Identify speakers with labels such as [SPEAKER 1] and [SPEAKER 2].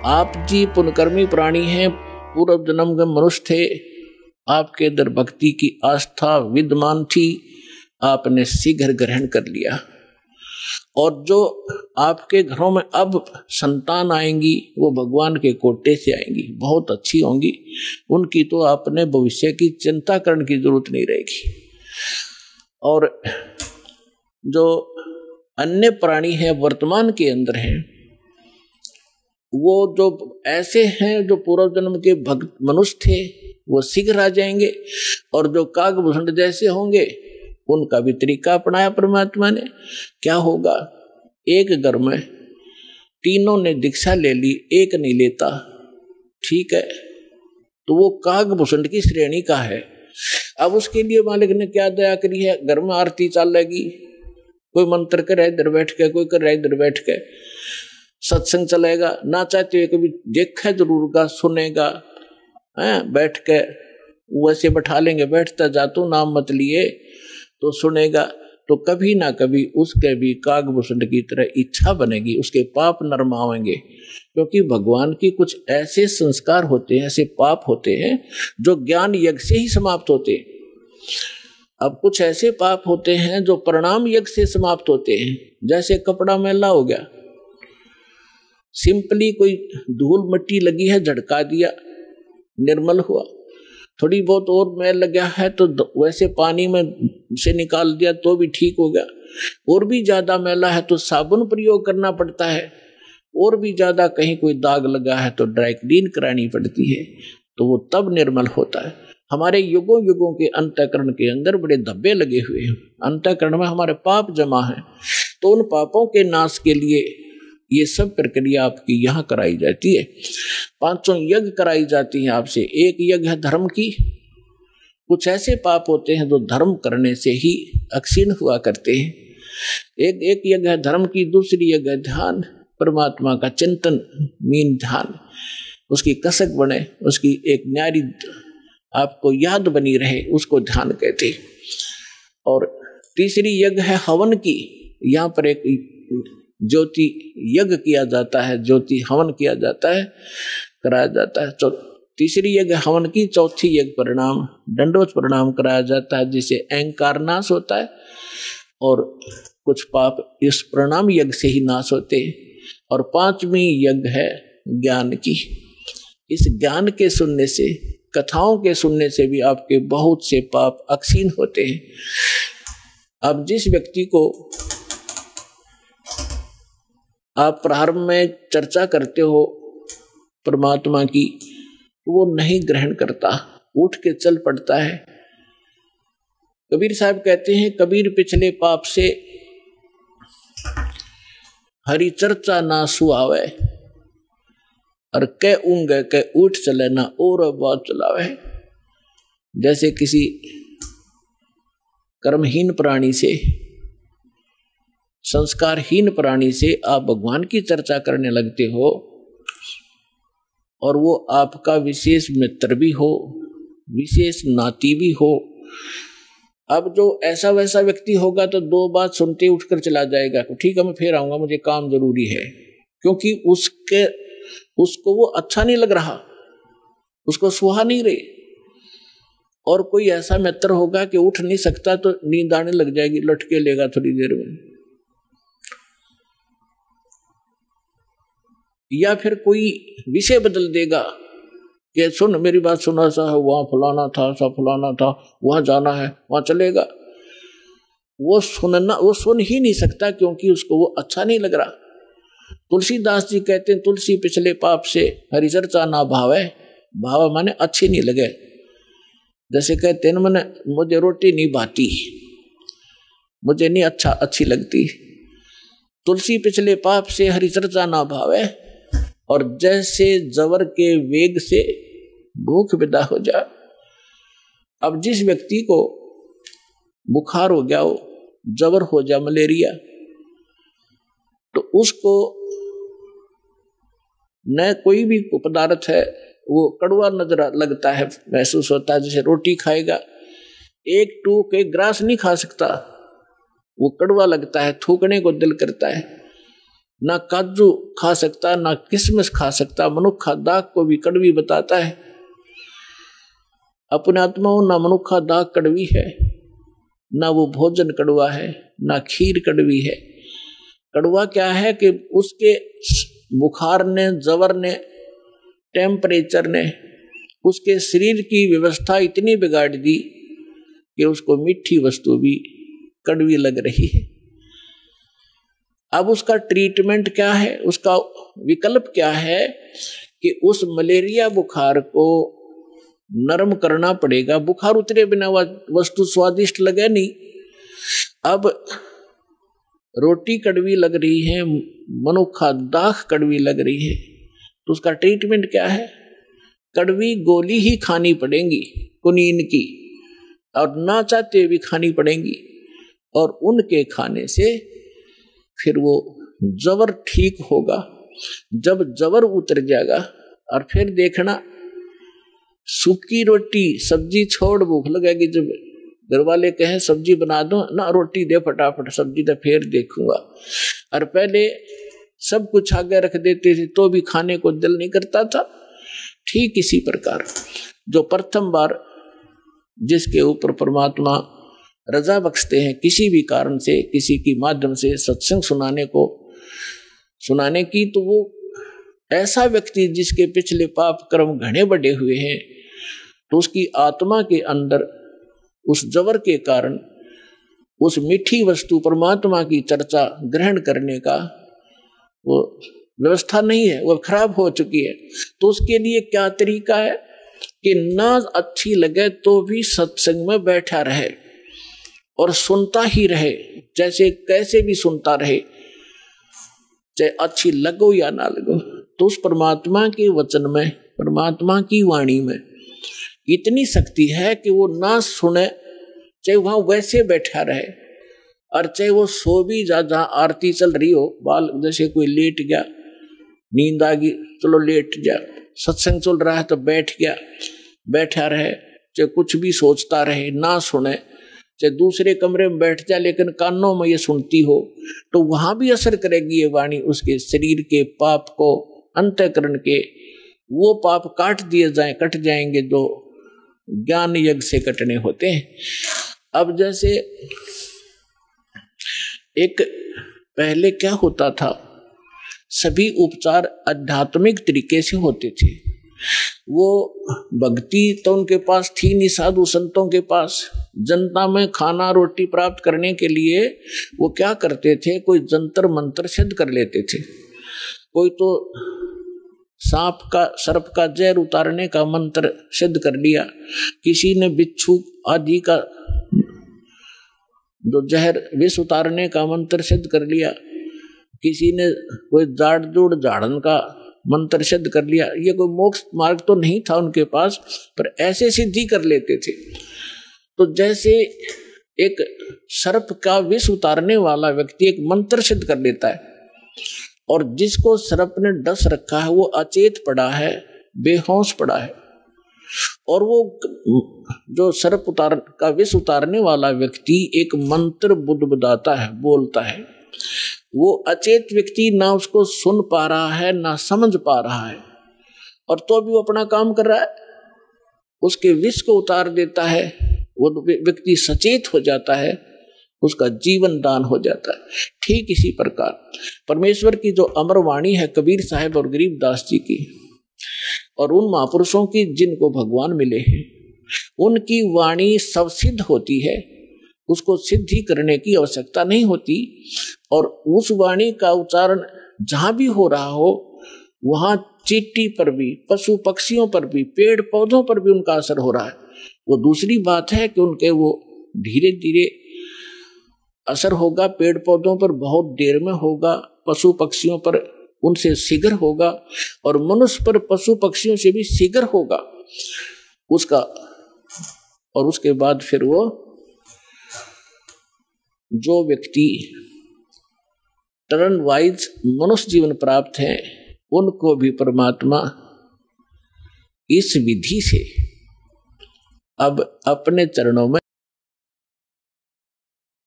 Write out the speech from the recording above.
[SPEAKER 1] आप जी पुण्यकर्मी प्राणी हैं, पूर्व जन्म के मनुष्य थे, आपके अंदर भक्ति की आस्था विद्यमान थी, आपने शीघ्र ग्रहण कर लिया। और जो आपके घरों में अब संतान आएंगी वो भगवान के कोटे से आएंगी, बहुत अच्छी होंगी, उनकी तो आपने भविष्य की चिंता करने की जरूरत नहीं रहेगी। और जो अन्य प्राणी हैं वर्तमान के अंदर हैं, वो जो ऐसे हैं जो पूर्व जन्म के भक्त मनुष्य थे वो शीघ्र आ जाएंगे, और जो कागभूषण जैसे होंगे उनका भी तरीका अपनाया परमात्मा ने। क्या होगा, एक घर में तीनों ने दीक्षा ले ली, एक नहीं लेता, ठीक है, तो वो कागभूषण की श्रेणी का है। अब उसके लिए मालिक ने क्या दया करी है, घर में आरती चलेगी, कोई मंत्र करे इधर बैठ के, कोई कर रहा है इधर बैठ के, सत्संग चलेगा, ना चाहते हुए कभी देखा जरूर का, सुनेगा, बैठ के वैसे बैठा लेंगे, बैठता जा तू नाम मत लिए तो सुनेगा, तो कभी ना कभी उसके भी कागभूषण की तरह इच्छा बनेगी, उसके पाप नरमावेंगे। क्योंकि भगवान की कुछ ऐसे संस्कार होते हैं, ऐसे पाप होते हैं जो ज्ञान यज्ञ से ही समाप्त होते हैं। अब कुछ ऐसे पाप होते हैं जो प्रणाम यज्ञ से समाप्त होते हैं। जैसे कपड़ा मैला हो गया, सिंपली कोई धूल मिट्टी लगी है, झटका दिया, निर्मल हुआ। थोड़ी बहुत और मैल लगा है तो वैसे पानी में से निकाल दिया तो भी ठीक हो गया। और भी ज्यादा मैला है तो साबुन प्रयोग करना पड़ता है, और भी ज्यादा कहीं कोई दाग लगा है तो ड्राई क्लीन करानी पड़ती है, तो वो तब निर्मल होता है। हमारे युगों युगों के अंतःकरण के अंदर बड़े धब्बे लगे हुए हैं, अंतःकरण में हमारे पाप जमा है, तो उन पापों के नाश के लिए ये सब प्रक्रिया आपकी यहाँ कराई जाती है। 5 यज्ञ कराई जाती हैं आपसे। एक यज्ञ है धर्म की, कुछ ऐसे पाप होते हैं जो धर्म करने से ही अक्षीण हुआ करते हैं। एक यज्ञ है धर्म की, दूसरी यज्ञ है ध्यान, परमात्मा का चिंतन, मीन ध्यान, उसकी कसक बने, उसकी एक न्यारी आपको याद बनी रहे, उसको ध्यान कहते। और तीसरी यज्ञ है हवन की, यहाँ पर एक ज्योति यज्ञ किया जाता है, ज्योति हवन किया जाता है, कराया जाता है। तीसरी यज्ञ हवन की, चौथी यज्ञ प्रणाम, दंडवत प्रणाम कराया जाता है, जिससे अहंकार नाश होता है और कुछ पाप इस प्रणाम यज्ञ से ही नाश होते हैं। और 5वीं यज्ञ है ज्ञान की। इस ज्ञान के सुनने से, कथाओं के सुनने से भी आपके बहुत से पाप अक्षीण होते हैं। अब जिस व्यक्ति को आप प्रारंभ में चर्चा करते हो परमात्मा की, वो नहीं ग्रहण करता, उठ के चल पड़ता है। कबीर साहब कहते हैं, कबीर पिछले पाप से हरि चर्चा ना सुहावे, और कै ऊंग कै उठ चले ना और बात चलावे। जैसे किसी कर्महीन प्राणी से, संस्कारहीन प्राणी से आप भगवान की चर्चा करने लगते हो, और वो आपका विशेष मित्र भी हो, विशेष नाती भी हो। अब जो ऐसा वैसा व्यक्ति होगा तो 2 बात सुनते उठकर चला जाएगा, ठीक है मैं फिर आऊंगा, मुझे काम जरूरी है, क्योंकि उसको वो अच्छा नहीं लग रहा, उसको सुहा नहीं रही। और कोई ऐसा मित्र होगा कि उठ नहीं सकता तो नींद आने लग जाएगी, लटके लेगा थोड़ी देर में। या फिर कोई विषय बदल देगा कि सुन मेरी बात सुना, सा वहां फलाना था, सा फलाना था, वहां जाना है, वहां चलेगा। वो सुन ही नहीं सकता, क्योंकि उसको वो अच्छा नहीं लग रहा। तुलसीदास जी कहते हैं, तुलसी पिछले पाप से हरि चर्चा ना भावे, भाव माने अच्छी नहीं लगे। जैसे कहते हैं मैंने, मुझे रोटी नहीं भाती, मुझे नहीं अच्छी लगती। तुलसी पिछले पाप से हरि चर्चा ना भावे, और जैसे जवर के वेग से भूख विदा हो जाए। अब जिस व्यक्ति को बुखार हो गया हो, जवर हो जाए, मलेरिया, तो उसको न कोई भी पदार्थ है वो कड़वा नजर लगता है, महसूस होता है। जैसे रोटी खाएगा, एक टूक एक ग्रास नहीं खा सकता, वो कड़वा लगता है, थूकने को दिल करता है। ना काजू खा सकता, ना किशमिश खा सकता। मनुखा दाग को भी कड़वी बताता है। अपने आत्माओं ना मनुखा दाग कड़वी है, ना वो भोजन कड़वा है, ना खीर कड़वी है। कड़वा क्या है कि उसके बुखार ने, जवर ने, टेम्परेचर ने उसके शरीर की व्यवस्था इतनी बिगाड़ दी कि उसको मीठी वस्तु भी कड़वी लग रही है। अब उसका ट्रीटमेंट क्या है, उसका विकल्प क्या है कि उस मलेरिया बुखार को नरम करना पड़ेगा। बुखार उतरे बिना वस्तु स्वादिष्ट लगे नहीं। अब रोटी कड़वी लग रही है, मनुखा दाख कड़वी लग रही है, तो उसका ट्रीटमेंट क्या है? कड़वी गोली ही खानी पड़ेगी कुनीन की, और ना चाहते भी खानी पड़ेंगी। और उनके खाने से फिर वो जबर ठीक होगा। जब जबर उतर जाएगा और फिर देखना सूखी रोटी सब्जी छोड़ भूख लगेगी। जब घर वाले कहें सब्जी बना दो ना, रोटी दे फटाफट, सब्जी तो फिर देखूंगा। और पहले सब कुछ आगे रख देते थे तो भी खाने को दिल नहीं करता था। ठीक इसी प्रकार जो प्रथम बार जिसके ऊपर परमात्मा रजा बख्शते हैं किसी भी कारण से, किसी के माध्यम से सत्संग सुनाने की, तो वो ऐसा व्यक्ति जिसके पिछले पाप कर्म घने बढ़े हुए हैं, तो उसकी आत्मा के अंदर उस जबर के कारण उस मीठी वस्तु परमात्मा की चर्चा ग्रहण करने का वो व्यवस्था नहीं है, वो खराब हो चुकी है। तो उसके लिए क्या तरीका है कि ना अच्छी लगे तो भी सत्संग में बैठा रहे और सुनता ही रहे, जैसे कैसे भी सुनता रहे, चाहे अच्छी लगो या ना लगो। तो उस परमात्मा के वचन में, परमात्मा की वाणी में इतनी शक्ति है कि वो ना सुने, चाहे वहां वैसे बैठा रहे, और चाहे वो सो भी जा, जहाँ आरती चल रही हो, बाल जैसे कोई लेट गया, नींद आ गई, चलो लेट जा, सत्संग चल रहा है तो बैठ गया, बैठा रहे, चाहे कुछ भी सोचता रहे, ना सुने, चाहे दूसरे कमरे में बैठ जाए लेकिन कानों में ये सुनती हो, तो वहां भी असर करेगी ये वाणी। उसके शरीर के पाप को, अंतःकरण के वो पाप कट जाएंगे जो ज्ञान यज्ञ से कटने होते हैं। अब जैसे एक पहले क्या होता था, सभी उपचार आध्यात्मिक तरीके से होते थे। वो भक्ति तो उनके पास थी नहीं, साधु संतों के पास। जनता में खाना रोटी प्राप्त करने के लिए वो क्या करते थे, कोई जंतर मंत्र सिद्ध कर लेते थे। कोई तो सांप का, सर्प का जहर उतारने का मंत्र सिद्ध कर लिया, किसी ने बिच्छू आदि का जो जहर विष उतारने का मंत्र सिद्ध कर लिया, किसी ने कोई जाड़ जोड़ झाड़न का मंत्र सिद्ध कर लिया। ये कोई मोक्ष मार्ग तो नहीं था उनके पास, पर ऐसे सिद्धि कर लेते थे। तो जैसे एक सर्प का विष उतारने वाला व्यक्ति एक मंत्र सिद्ध कर लेता है, और जिसको सर्प ने डस रखा है वो अचेत पड़ा है, बेहोश पड़ा है, और वो जो सर्प का विष उतारने वाला व्यक्ति एक मंत्र बुदबुदाता है, बोलता है, वो अचेत व्यक्ति ना उसको सुन पा रहा है ना समझ पा रहा है, और तो भी वो अपना काम कर रहा है, उसके विष को उतार देता है। वो व्यक्ति सचेत हो जाता है, उसका जीवन दान हो जाता है। ठीक इसी प्रकार परमेश्वर की जो अमर वाणी है कबीर साहब और गरीबदास जी की, और उन महापुरुषों की जिनको भगवान मिले हैं, उनकी वाणी सब सिद्ध होती है, उसको सिद्धि करने की आवश्यकता नहीं होती। और उस वाणी का उच्चारण जहां भी हो रहा हो, वहां चींटी पर भी, पशु पक्षियों पर भी, पेड़ पौधों पर भी उनका असर हो रहा है। वो दूसरी बात है कि उनके वो धीरे धीरे असर होगा, पेड़ पौधों पर बहुत देर में होगा, पशु पक्षियों पर उनसे शीघ्र होगा, और मनुष्य पर पशु पक्षियों से भी शीघ्र होगा उसका। और उसके बाद फिर वो जो व्यक्ति टर्न वाइज मनुष्य जीवन प्राप्त है, उनको भी परमात्मा इस विधि से अब अपने चरणों में